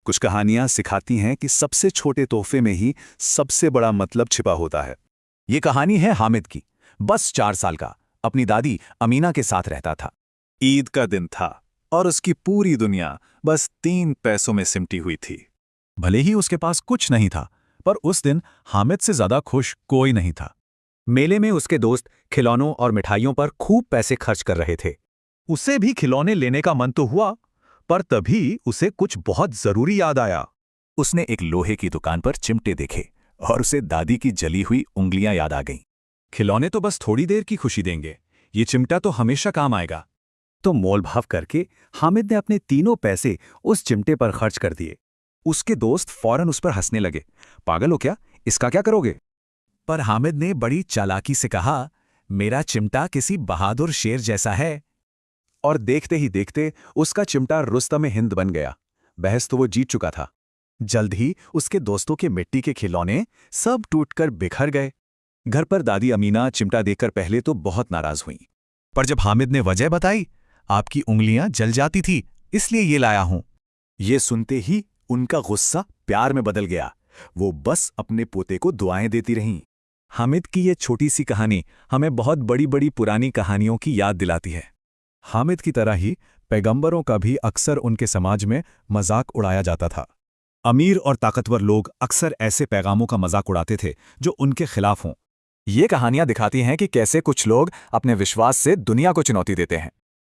कुछ कहानियां सिखाती हैं कि सबसे छोटे तोहफे में ही सबसे बड़ा मतलब छिपा होता है। ये कहानी है हामिद की। बस 4 साल का, अपनी दादी अमीना के साथ रहता था। ईद का दिन था और उसकी पूरी दुनिया बस 3 पैसों में सिमटी हुई थी। भले ही उसके पास कुछ नहीं था, पर उस दिन हामिद से ज्यादा खुश कोई नहीं था। मेले में उसके दोस्त खिलौनों और मिठाइयों पर खूब पैसे खर्च कर रहे थे। उसे भी खिलौने लेने का मन तो हुआ, पर तभी उसे कुछ बहुत जरूरी याद आया। उसने एक लोहे की दुकान पर चिमटे देखे और उसे दादी की जली हुई उंगलियां याद आ गईं। खिलौने तो बस थोड़ी देर की खुशी देंगे, ये चिमटा तो हमेशा काम आएगा। तो मोलभाव करके हामिद ने अपने तीनों पैसे उस चिमटे पर खर्च कर दिए। उसके दोस्त फौरन उस पर हंसने लगे। पागल हो क्या, इसका क्या करोगे? पर हामिद ने बड़ी चालाकी से कहा, मेरा चिमटा किसी बहादुर शेर जैसा है। और देखते ही देखते उसका चिमटा रुस्तम-ए-हिंद बन गया। बहस तो वो जीत चुका था। जल्द ही उसके दोस्तों के मिट्टी के खिलौने सब टूटकर बिखर गए। घर पर दादी अमीना चिमटा देखकर पहले तो बहुत नाराज हुईं, पर जब हामिद ने वजह बताई, आपकी उंगलियां जल जाती थी, इसलिए ये लाया हूं। ये सुनते ही उनका गुस्सा प्यार में बदल गया। वो बस अपने पोते को दुआएं देती रहीं। हामिद की ये छोटी सी कहानी हमें बहुत बड़ी बड़ी पुरानी कहानियों की याद दिलाती है। हामिद की तरह ही पैगंबरों का भी अक्सर उनके समाज में मजाक उड़ाया जाता था। अमीर और ताकतवर लोग अक्सर ऐसे पैगामों का मजाक उड़ाते थे जो उनके खिलाफ हों। ये कहानियां दिखाती हैं कि कैसे कुछ लोग अपने विश्वास से दुनिया को चुनौती देते हैं।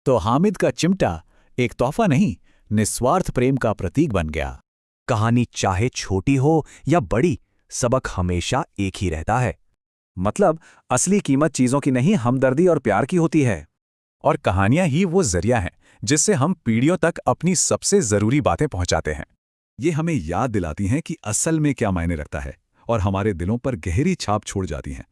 तो हामिद का चिमटा एक तोहफा नहीं, निस्वार्थ प्रेम का प्रतीक बन गया। कहानी चाहे छोटी हो या बड़ी, सबक हमेशा एक ही रहता है। मतलब असली कीमत चीजों की नहीं, हमदर्दी और प्यार की होती है। और कहानियां ही वो जरिया हैं जिससे हम पीढ़ियों तक अपनी सबसे जरूरी बातें पहुंचाते हैं। ये हमें याद दिलाती हैं कि असल में क्या मायने रखता है और हमारे दिलों पर गहरी छाप छोड़ जाती हैं।